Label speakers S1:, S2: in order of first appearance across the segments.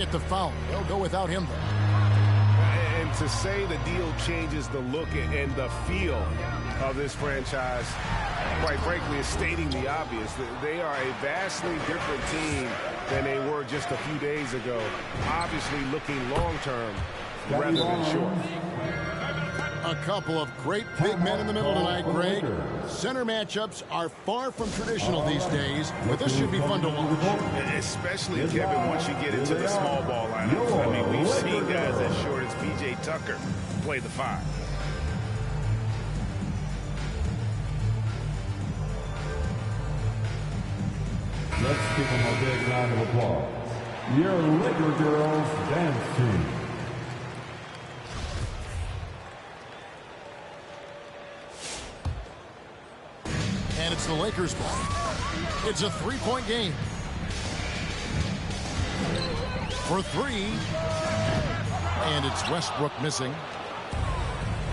S1: Get the foul. They'll go without him, though.
S2: And to say the deal changes the look and the feel of this franchise, quite frankly, is stating the obvious. They are a vastly different team than they were just a few days ago. Obviously looking long-term rather than short.
S1: A couple of great big men in the middle tonight, Greg. Center matchups are far from traditional these days, but this should be fun to watch.
S2: Especially, Kevin, once you get into the small ball lineups. I mean, we've seen guys as short as P.J. Tucker play the 5.
S3: Let's give them a big round of applause. Your Laker Girls Dance Team.
S1: And it's the Lakers' ball. It's a three-point game. For 3. And it's Westbrook missing.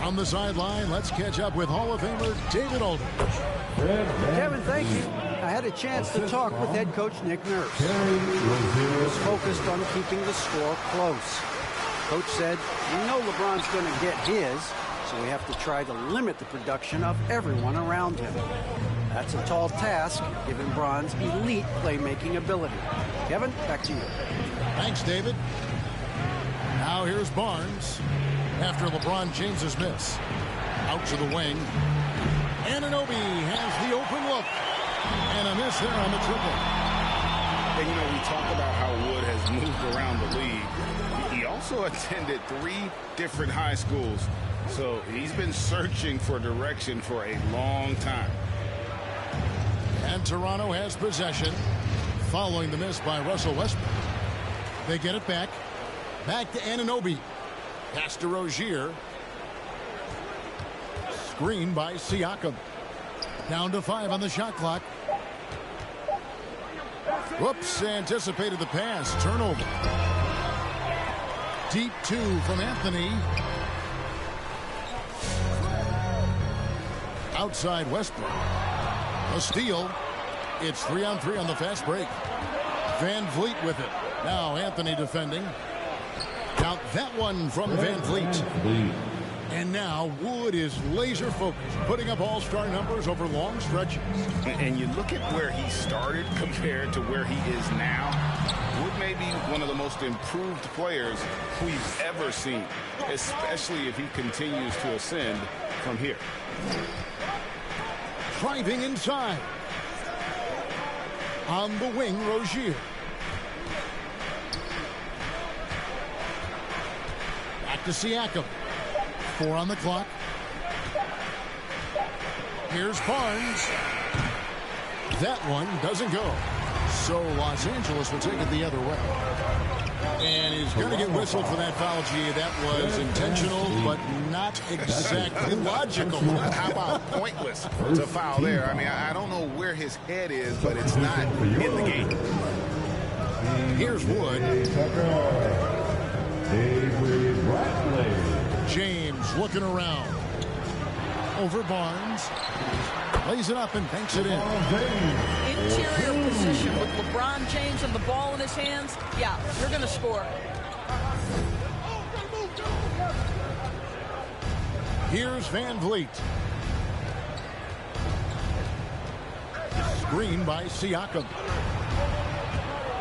S1: On the sideline, let's catch up with Hall of Famer David Aldridge.
S4: Kevin, thank you. I had a chance to talk with head coach Nick Nurse. He was focused on keeping the score close. Coach said, we know LeBron's going to get his, so we have to try to limit the production of everyone around him. That's a tall task, given Bron's elite playmaking ability. Kevin, back to you.
S1: Thanks, David. Now here's Barnes after LeBron James's miss. Out to the wing. Anunoby has the open look. And a miss there on the triple.
S2: And, you know, we talk about how Wood has moved around the league. He also attended 3 different high schools. So he's been searching for direction for a long time.
S1: And Toronto has possession following the miss by Russell Westbrook. They get it back. Back to Anunoby. Pass to Rozier. Screen by Siakam. Down to 5 on the shot clock. Whoops, anticipated the pass. Turnover. Deep 2 from Anthony. Outside Westbrook. A steal. It's 3-on-3 on the fast break. Van Vliet with it. Now Anthony defending. Count that one from Van Vliet. And now Wood is laser focused, putting up all-star numbers over long stretches.
S2: And you look at where he started compared to where he is now. Wood may be one of the most improved players we've ever seen, especially if he continues to ascend from here.
S1: Driving inside. On the wing, Rozier. Back to Siakam. 4 on the clock. Here's Barnes. That one doesn't go. So Los Angeles will take it the other way. And he's going to get whistled for that foul, G. That was intentional, but not exactly logical.
S2: How about pointless to foul there? I mean, I don't know where his head is, but it's not in the game.
S1: Here's Wood. James looking around. Over Barnes. Lays it up and banks it in.
S5: Interior position with LeBron James and the ball in his hands. Yeah, you're going to score.
S1: Here's Van Vliet. Screen by Siakam.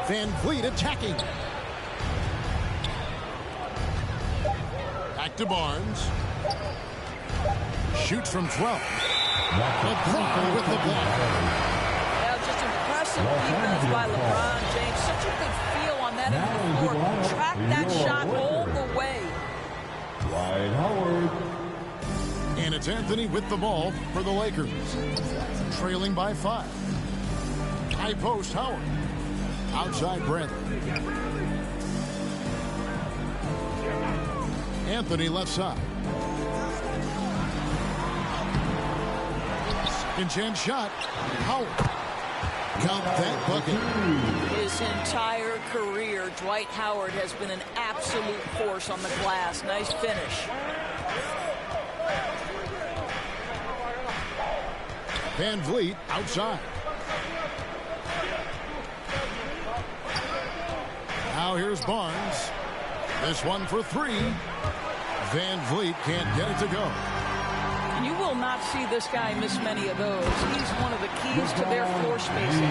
S1: Van Vliet attacking. Back to Barnes. Shoots from 12. LeBron with the block.
S5: Yeah, just impressive defense by LeBron James. Such a good feel on that end of the floor. Track that shot all the way.
S3: Dwight Howard.
S1: And it's Anthony with the ball for the Lakers. Trailing by 5. High post, Howard. Outside Bradley. Anthony left side. Second-chance shot. Howard. Count that bucket.
S5: His entire career, Dwight Howard has been an absolute force on the glass. Nice finish.
S1: Van Vliet outside. Now here's Barnes. This one for three. Van Vliet can't get it to go.
S5: You will not see this guy miss many of those. He's one of the keys to their floor spacing.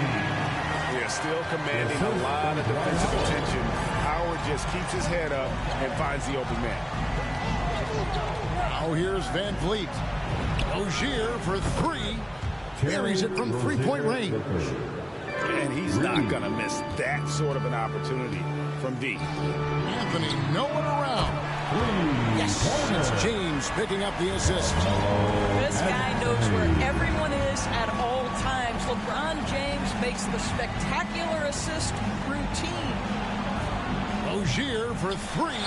S2: They're still commanding a lot of defensive attention. Howard just keeps his head up and finds the open man.
S1: Now here's Van Vliet. Rozier for three. Buries it from three-point range.
S2: And he's not going to miss that sort of an opportunity from deep.
S1: Anthony nowhere around. Yes, it's James picking up the assist.
S5: This guy knows where everyone is at all times. LeBron James makes the spectacular assist routine.
S1: Rozier for three.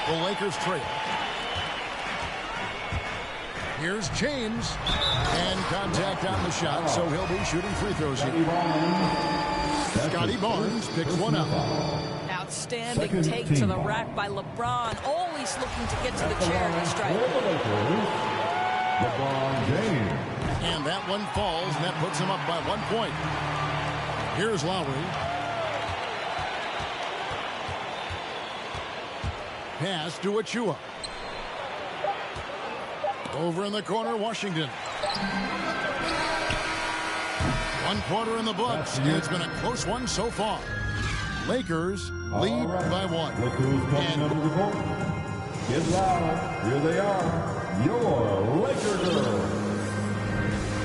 S1: The Lakers trail. Here's James. And contact on the shot, so he'll be shooting free throws here. Scotty Barnes picks one up.
S5: Outstanding take to the rack by LeBron. Always looking to get to the charity stripe.
S3: LeBron James.
S1: And that one falls, and that puts him up by 1 point. Here's Lowry. Pass to Achua. Over in the corner, Washington. 1 quarter in the books, and it's been a close one so far. Lakers lead by one.
S3: Look who's coming under the court. Get loud. Here they are. Your Laker girls.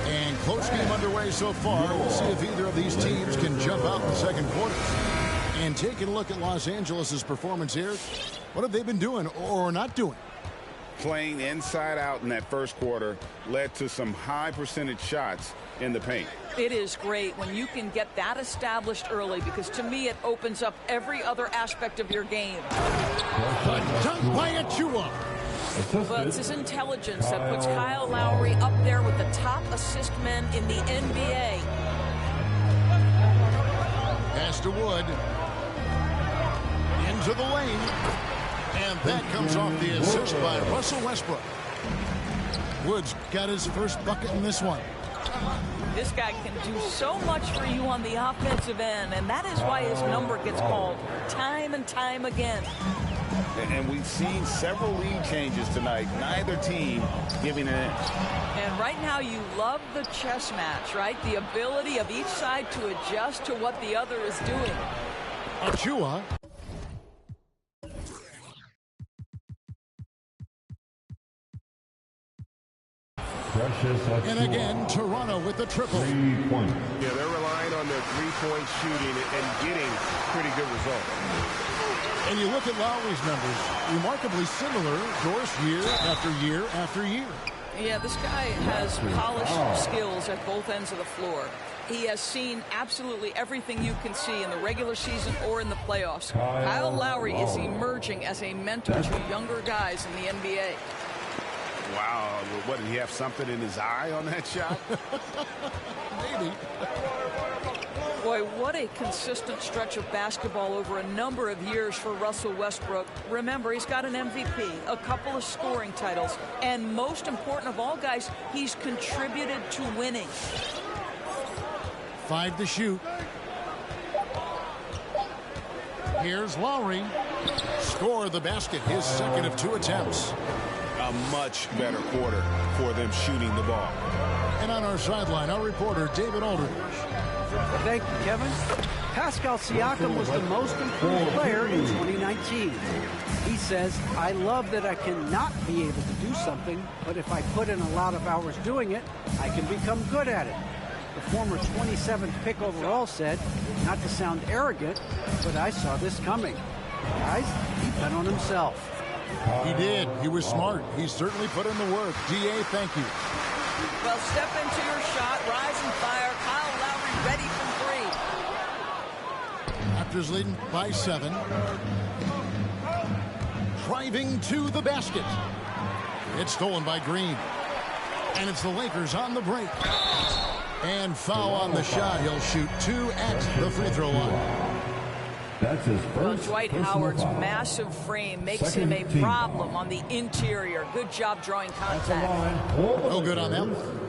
S1: And close game underway so far. We'll see if either of these teams can jump out in the second quarter. And taking a look at Los Angeles' performance here, what have they been doing or not doing?
S2: Playing inside out in that first quarter led to some high percentage shots in the paint.
S5: It is great when you can get that established early, because to me it opens up every other aspect of your game.
S1: Dunk by Achua.
S5: Well, it's his intelligence that puts Kyle Lowry up there with the top assist men in the NBA.
S1: Pass to Wood. Into the lane. And that comes off the assist by Russell Westbrook. Woods got his first bucket in this one.
S5: This guy can do so much for you on the offensive end, and that is why his number gets called time and time again.
S2: And we've seen several lead changes tonight. Neither team giving an inch.
S5: And right now you love the chess match, right? The ability of each side to adjust to what the other is doing.
S1: Achua. And again, Toronto with the triple.
S3: 3 points.
S2: Yeah, they're relying on their three-point shooting and getting pretty good results.
S1: And you look at Lowry's numbers, remarkably similar, Doris, year after year after year.
S5: Yeah, this guy has polished skills at both ends of the floor. He has seen absolutely everything you can see in the regular season or in the playoffs. Kyle Lowry is emerging as a mentor to younger guys in the NBA.
S2: Wow, what, did he have something in his eye on that shot?
S1: Maybe.
S5: Boy, what a consistent stretch of basketball over a number of years for Russell Westbrook. Remember, he's got an MVP, a couple of scoring titles, and most important of all, guys, he's contributed to winning.
S1: 5 to shoot. Here's Lowry. Score the basket, his second of 2 attempts.
S2: A much better quarter for them shooting the ball.
S1: And on our sideline, our reporter, David Aldridge.
S4: Thank you, Kevin. Pascal Siakam was the most improved player in 2019. He says, I love that I cannot be able to do something, but if I put in a lot of hours doing it, I can become good at it. The former 27th pick overall said, not to sound arrogant, but I saw this coming. Guys, he bet on himself.
S1: He did. He was smart. He certainly put in the work. D.A., thank you.
S5: Well, step into your shot, rise and fire. Kyle Lowry ready from 3.
S1: Raptors leading by 7. Driving to the basket. It's stolen by Green. And it's the Lakers on the break. And foul on the shot. He'll shoot 2 at the free throw line.
S3: That's his
S5: Well,
S3: first
S5: Dwight Howard's massive frame makes him a problem on the interior. Good job drawing contact.
S1: No good on that one.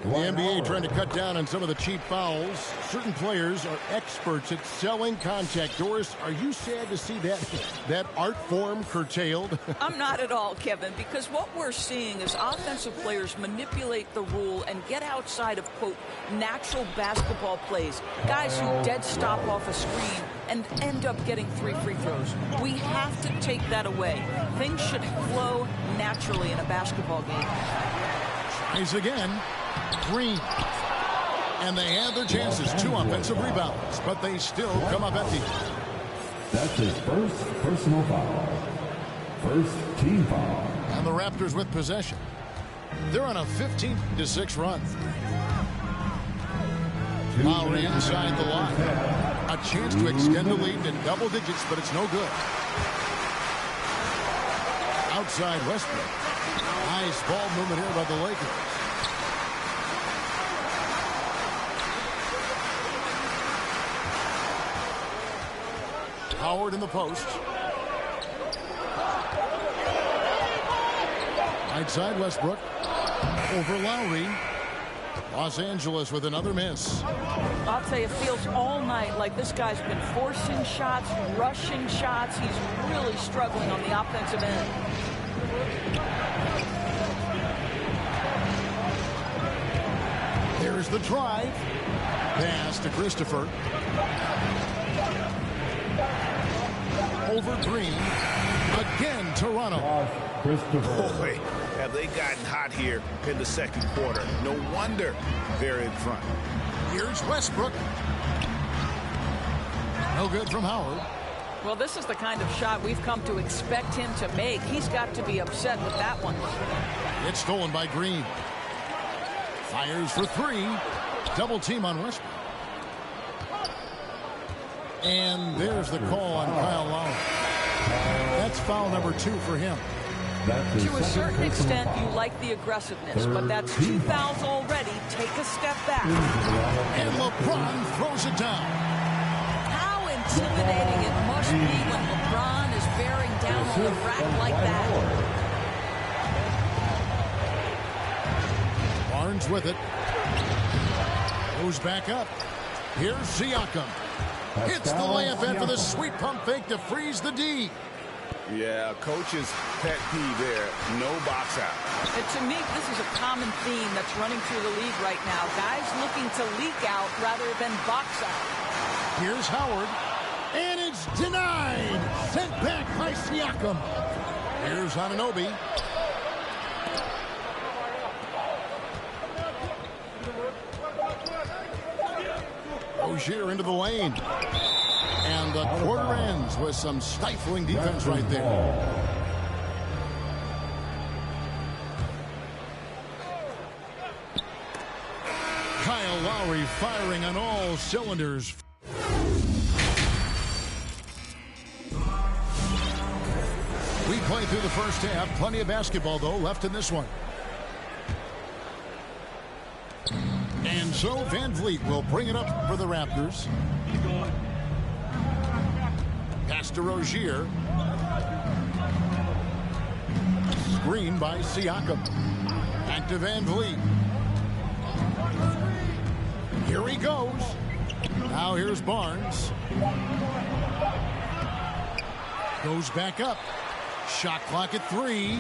S1: The NBA trying to cut down on some of the cheap fouls. Certain players are experts at selling contact. Doris, are you sad to see that art form curtailed?
S5: I'm not at all, Kevin, because what we're seeing is offensive players manipulate the rule and get outside of, quote, natural basketball plays. Guys who dead stop off a screen and end up getting 3 free throws. We have to take that away. Things should flow naturally in a basketball game.
S1: Tries again. Green. And they have their chances. 2 offensive rebounds, but they still come up empty.
S3: That's his first personal foul. First team foul.
S1: And the Raptors with possession. They're on a 15-6 run. Lowry inside the line. A chance to extend the lead in double digits, but it's no good. Outside Westbrook. Nice ball movement here by the Lakers. Howard in the post. Right side Westbrook. Over Lowry. Los Angeles with another miss.
S5: I'll tell you, it feels all night like this guy's been forcing shots, rushing shots. He's really struggling on the offensive end.
S1: Here's the drive. Pass to Christopher. Over Green. Again, Toronto.
S2: Boy, have they gotten hot here in the second quarter. No wonder they're in front.
S1: Here's Westbrook. No good from Howard.
S5: Well, this is the kind of shot we've come to expect him to make. He's got to be upset with that one.
S1: It's stolen by Green. Fires for 3. Double team on Westbrook. And there's the call on Kyle Lowry. That's foul number 2 for him.
S5: To a certain extent, you like the aggressiveness, but that's 2 fouls already. Take a step back.
S1: And LeBron throws it down.
S5: How intimidating it must be when LeBron is bearing down on the rack like that.
S1: Barnes with it. Goes back up. Here's Siakam. Hits the layup after the sweet pump fake to freeze the D.
S2: Yeah, coach's pet peeve there. No box out.
S5: And to me, this is a common theme that's running through the league right now. Guys looking to leak out rather than box out.
S1: Here's Howard. And it's denied. Sent back by Siakam. Here's Anunoby. Rozier into the lane. And the quarter ends with some stifling defense right there. Kyle Lowry firing on all cylinders. We played through the first half. Plenty of basketball, though, left in this one. And so Van Vliet will bring it up for the Raptors. Pass to Rozier. Screen by Siakam. Back to Van Vliet. Here he goes. Now here's Barnes. Goes back up. Shot clock at 3.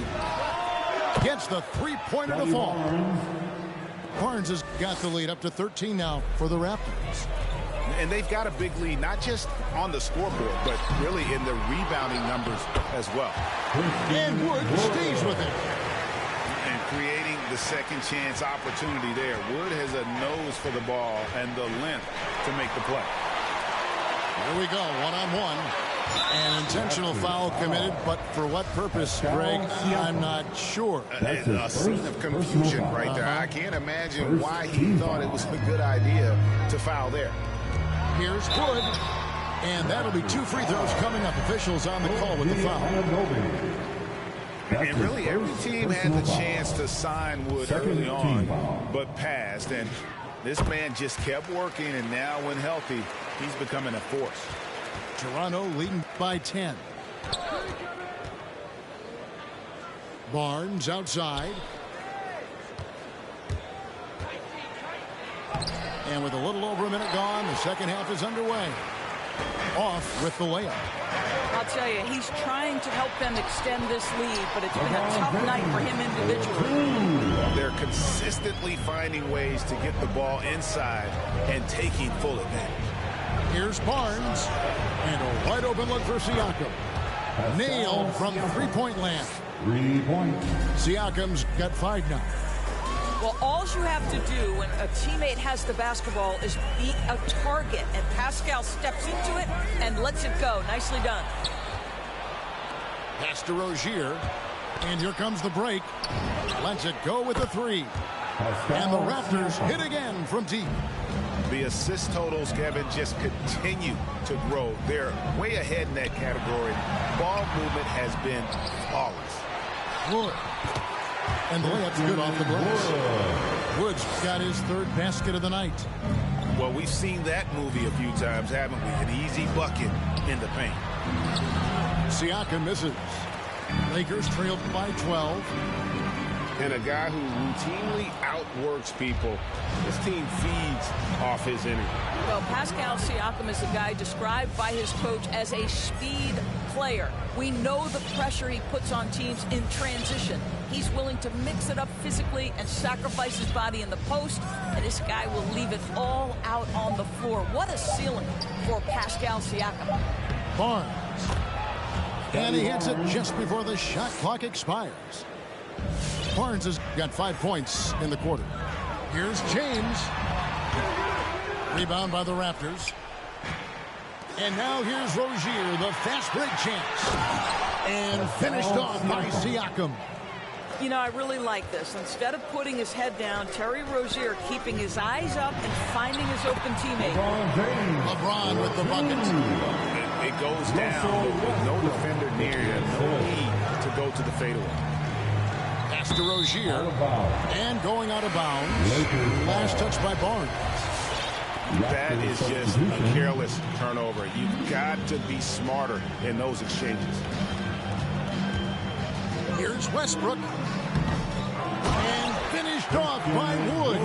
S1: Gets the three-pointer to fall. Barnes has got the lead up to 13 now for the Raptors.
S2: And they've got a big lead, not just on the scoreboard, but really in the rebounding numbers as well.
S1: And Wood stays with it.
S2: And creating the second chance opportunity there. Wood has a nose for the ball and the length to make the play.
S1: Here we go, one-on-one. An intentional foul committed, but for what purpose, Greg? I'm not sure.
S2: A scene of confusion right there. I can't imagine why he thought it was a good idea to foul there.
S1: Here's Wood. And that'll be 2 free throws coming up. Officials on the call with the foul.
S2: And really, every team had the chance to sign Wood early on, but passed. And this man just kept working, and now when healthy, he's becoming a force.
S1: Toronto leading by 10. Barnes outside. And with a little over a minute gone, the second half is underway. Off with the layup.
S5: I'll tell you, he's trying to help them extend this lead, but it's been a tough night for him individually.
S2: They're consistently finding ways to get the ball inside and taking full advantage.
S1: Here's Barnes. And a wide open look for Siakam. Nailed from three-point land.
S3: 3 points.
S1: Siakam's got 5 now.
S5: Well, all you have to do when a teammate has the basketball is beat a target, and Pascal steps into it and lets it go. Nicely done.
S1: Pass to Rozier. And here comes the break. Lets it go with a 3. And the Raptors hit again from deep.
S2: The assist totals, Kevin, just continue to grow. They're way ahead in that category. Ball movement has been flawless.
S1: Wood. And the layup's good off the glass. Wood's got his 3rd basket of the night.
S2: Well, we've seen that movie a few times, haven't we? An easy bucket in the paint.
S1: Siakam misses. Lakers trailed by 12.
S2: And a guy who routinely outworks people. This team feeds off his energy.
S5: Well, Pascal Siakam is a guy described by his coach as a speed player. We know the pressure he puts on teams in transition. He's willing to mix it up physically and sacrifice his body in the post, and this guy will leave it all out on the floor. What a ceiling for Pascal Siakam.
S1: Barnes. And he hits it just before the shot clock expires. Barnes has got 5 points in the quarter. Here's James. Rebound by the Raptors. And now here's Rozier, the fast break chance. And finished off by Siakam.
S5: You know, I really like this. Instead of putting his head down, Terry Rozier keeping his eyes up and finding his open teammate.
S1: LeBron with the bucket.
S2: It goes down with no defender near him. No need to go to the fadeaway.
S1: Pass to Rozier. And going out of bounds. Last touch by Barnes.
S2: That is just a careless turnover. You've got to be smarter in those exchanges.
S1: Here's Westbrook. And finished off by Wood.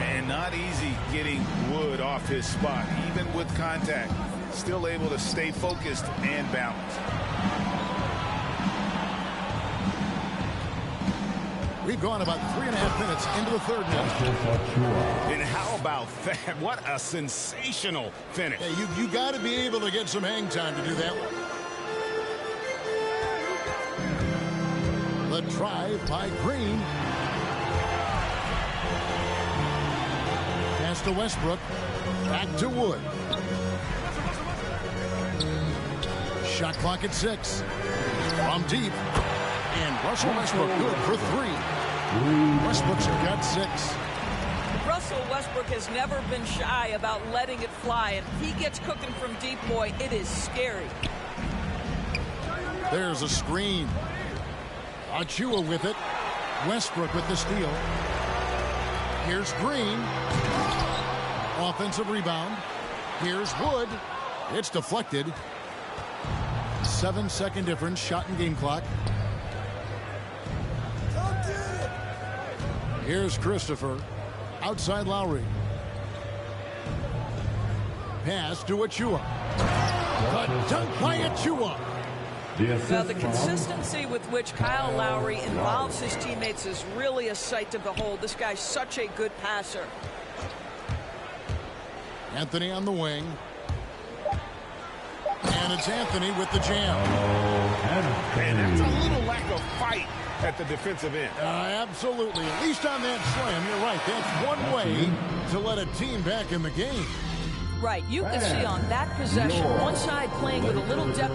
S2: And not easy getting Wood off his spot, even with contact. Still able to stay focused and balanced.
S1: We've gone about 3.5 minutes into the third now.
S2: And how about that? What a sensational finish.
S1: Hey, you got to be able to get some hang time to do that one. The drive by Green. Pass to Westbrook. Back to Wood. Shot clock at 6. From deep. And Russell Westbrook good for 3. Westbrook's got 6.
S5: Russell Westbrook has never been shy about letting it fly, and if he gets cooking from deep, boy, it is scary.
S1: There's a screen. Achua with it. Westbrook with the steal. Here's Green. Offensive rebound. Here's Wood. It's deflected. 7-second difference. Shot and game clock. Here's Christopher. Outside Lowry. Pass to Achua. A dunk by Achua.
S5: Now, the consistency with which Kyle Lowry involves his teammates is really a sight to behold. This guy's such a good passer.
S1: Anthony on the wing. And it's Anthony with the jam.
S2: And that's a little lack of fight at the defensive end.
S1: Absolutely. At least on that slam, you're right. That's one way to let a team back in the game.
S5: Right. You can see on that possession, one side playing with a little depth.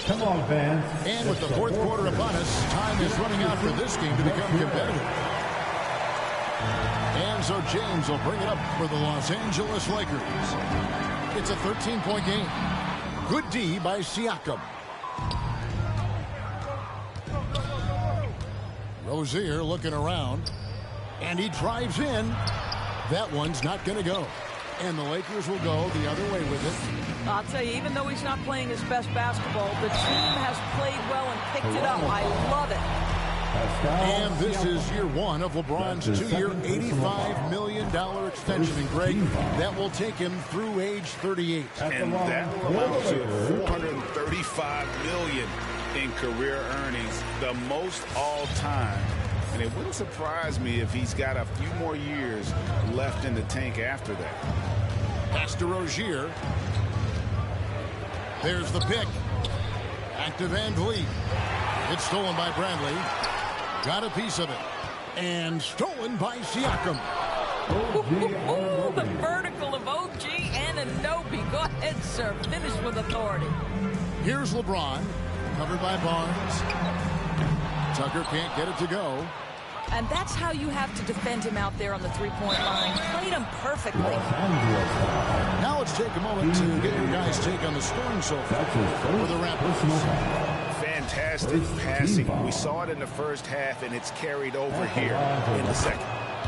S3: Come on, fans.
S1: And with the fourth quarter upon us, time is running out for this game to become competitive. And so James will bring it up for the Los Angeles Lakers. It's a 13-point game. Good D by Siakam. Rozier looking around. And he drives in. That one's not going to go. And the Lakers will go the other way with it.
S5: I'll tell you, even though he's not playing his best basketball, the team has played well and picked it up. I love it.
S1: And this is year one of LeBron's two-year, $85 million extension. And Greg, that will take him through age 38.
S2: And that will amount to $435 million in career earnings, the most all time. And it wouldn't surprise me if he's got a few more years left in the tank after that.
S1: Pass to Rozier. There's the pick. Back to Van Vliet. It's stolen by Bradley. Got a piece of it. And stolen by Siakam.
S5: The vertical of OG and Anunoby. Go ahead, sir. Finish with authority.
S1: Here's LeBron. Covered by Barnes. Tucker can't get it to go.
S5: And that's how you have to defend him out there on the three-point line. Played him perfectly.
S1: Now let's take a moment to get your guys' take on the scoring so far for the Raptors.
S2: Fantastic passing. We saw it in the first half, and it's carried over here in the second.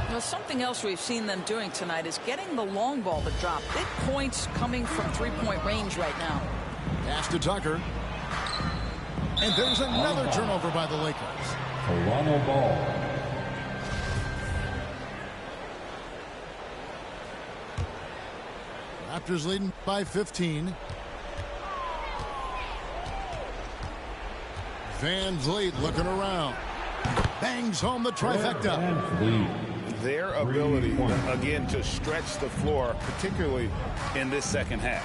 S5: Now, something else we've seen them doing tonight is getting the long ball to drop. Big points coming from three-point range right now.
S1: Pass to Tucker. And there's another turnover by the Lakers.
S3: Toronto ball.
S1: Raptors leading by 15. Van Vliet looking around. Bangs home the trifecta.
S2: Their ability, again, to stretch the floor, particularly in this second half.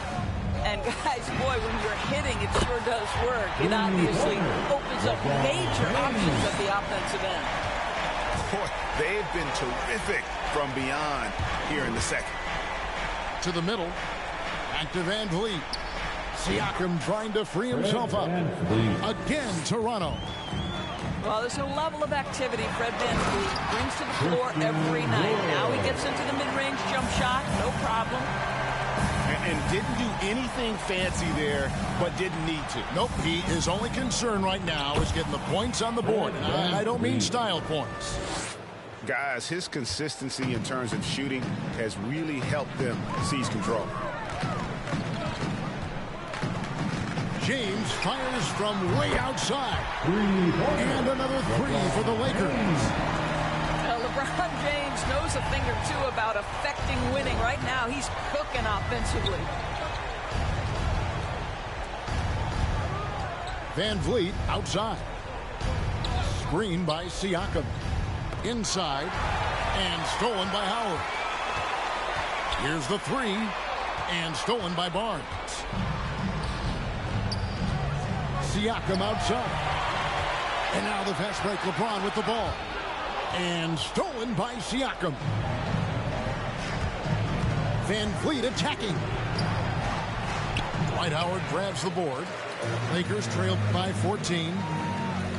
S5: And guys, boy, when you're hitting, it sure does work. It obviously opens up major options at the offensive end.
S2: Boy, they've been terrific from beyond here in the second.
S1: To the middle. Back to Van Vliet. Siakam trying to free himself up. Again, Toronto.
S5: Well, there's a level of activity Fred VanVleet brings to the floor every night. Now he gets into the mid-range jump shot, no problem.
S2: And didn't do anything fancy there, but didn't need to.
S1: Nope, his only concern right now is getting the points on the board. And I don't mean style points.
S2: Guys, his consistency in terms of shooting has really helped them seize control.
S1: James fires from way outside. And another three for the Lakers.
S5: LeBron James knows a thing or two about affecting winning. Right now, he's cooking offensively.
S1: Van Vliet outside. Screen by Siakam. Inside. And stolen by Howard. Here's the three. And stolen by Barnes. Siakam outside. And now the fast break. LeBron with the ball. And stolen by Siakam. Van Vliet attacking. Dwight Howard grabs the board. Lakers trailed by 14.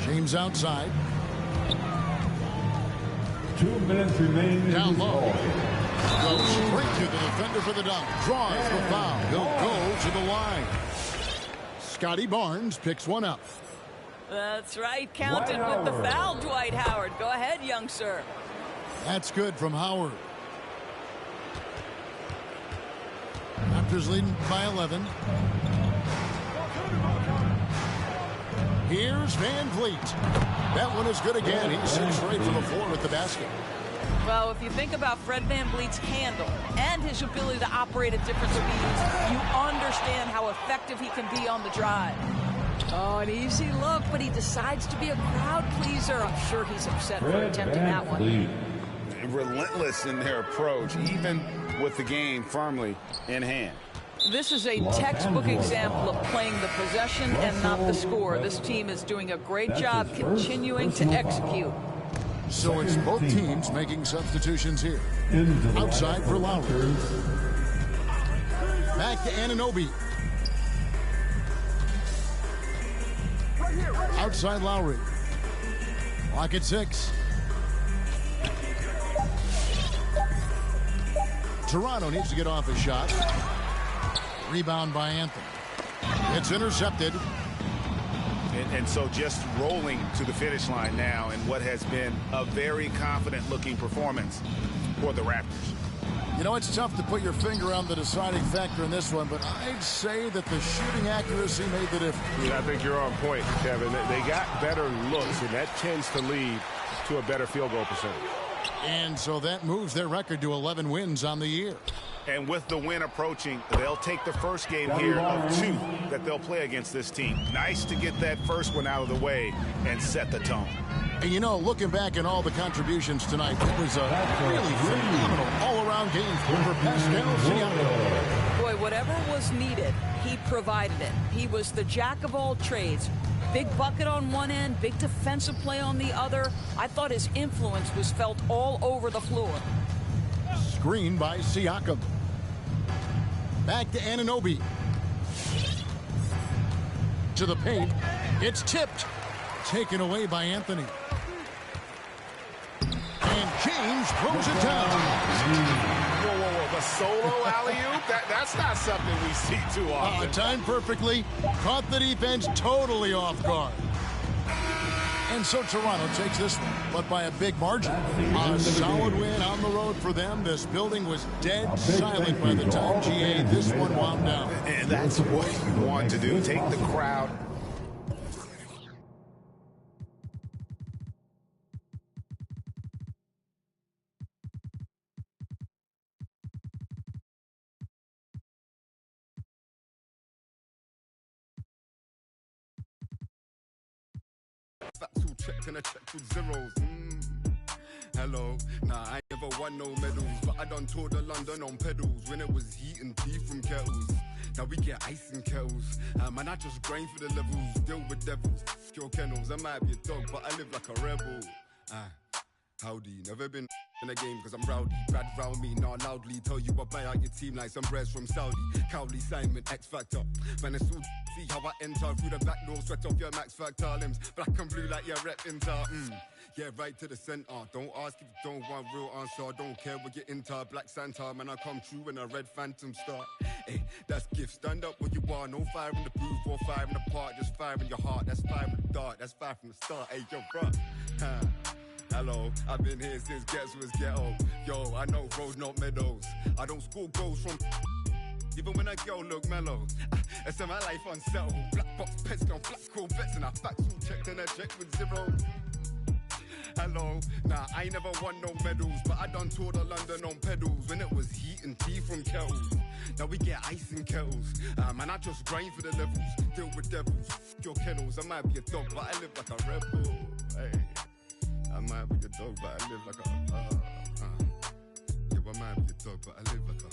S1: James outside.
S3: 2 minutes remaining.
S1: Down low. Goes straight to the defender for the dunk. Draws the foul. He'll go to the line. Scotty Barnes picks one up.
S5: That's right. Counted with the foul, Dwight Howard. Go ahead, young sir.
S1: That's good from Howard. Raptors leading by 11. Here's Van Vliet. That one is good again. He's 6 straight from the floor with the basket.
S5: Well, if you think about Fred VanVleet's handle and his ability to operate at different speeds, you understand how effective he can be on the drive. Oh, an easy look, but he decides to be a crowd pleaser. I'm sure he's upset for attempting that one.
S2: Relentless in their approach, even with the game firmly in hand.
S5: This is a textbook example of playing the possession and not the score. This team is doing a great job continuing to execute.
S1: So it's both teams making substitutions here. Outside for Lowry. Back to Anunoby. Outside Lowry. Clock at 6. Toronto needs to get off a shot. Rebound by Anthony. It's intercepted.
S2: And so just rolling to the finish line now in what has been a very confident-looking performance for the Raptors.
S1: You know, it's tough to put your finger on the deciding factor in this one, but I'd say that the shooting accuracy made the difference.
S2: Yeah, I think you're on point, Kevin. They got better looks, and that tends to lead to a better field goal percentage.
S1: And so that moves their record to 11 wins on the year.
S6: And with the win approaching, they'll take the first game here of 2 that they'll play against this team. Nice to get that first one out of the way and set the tone.
S1: And you know, looking back at all the contributions tonight, it was a really phenomenal all-around game for Pascal Siakam.
S5: Boy, whatever was needed, he provided it. He was the jack of all trades. Big bucket on one end, big defensive play on the other. I thought his influence was felt all over the floor.
S1: Screen by Siakam. Back to Anunoby. To the paint. It's tipped. Taken away by Anthony. And James throws it down.
S2: Whoa. The solo alley-oop? That's not something we see too often.
S1: Timed perfectly. Caught the defense totally off guard. And so Toronto takes this one, but by a big margin. A solid win on the road for them. This building was dead silent by the time GA this one wound down.
S6: And that's what you want to do. Take the crowd.
S7: Facts all checked and I checked with zeros. Hello, nah, I ain't never won no medals, but I done toured of London on pedals when it was heat and tea from kettles. Now we get ice in kettles. Man, I just grind for the levels, deal with devils. Your kennels, I might be a dog, but I live like a rebel. Howdy, never been in a game cause I'm rowdy. Bad round me, not loudly. Tell you I buy out your team like some breads from Saudi. Cowley, Simon, X Factor. Man, it's all see how I enter through the back door. Sweat off your Max Factor limbs. Black and blue like your rep inter. Yeah, right to the center. Don't ask if you don't want real answer. Don't care what you're into. Black Santa, man, I come true when a red phantom start. Hey, that's gift. Stand up where you are. No fire in the booth or fire in the park. Just fire in your heart. That's fire in the dark. That's fire from the start. Hey, yo, bro. Hello, I've been here since Gets was ghetto. Yo, I know road, not meadows. I don't score goals from even when a girl look mellow. I set my life unsettled. Black box pets on black Corvettes and I facts all checked and I checked with zero. Hello, nah, I ain't never won no medals, but I done toured of London on pedals when it was heat and tea from kettles. Now we get ice in kettles. Man, I just grind for the levels, deal with devils. Your kennels, I might be a dog, but I live like a rebel. Hey. I might be a dog, but I live like a, yeah, I might be a dog, but I live like a,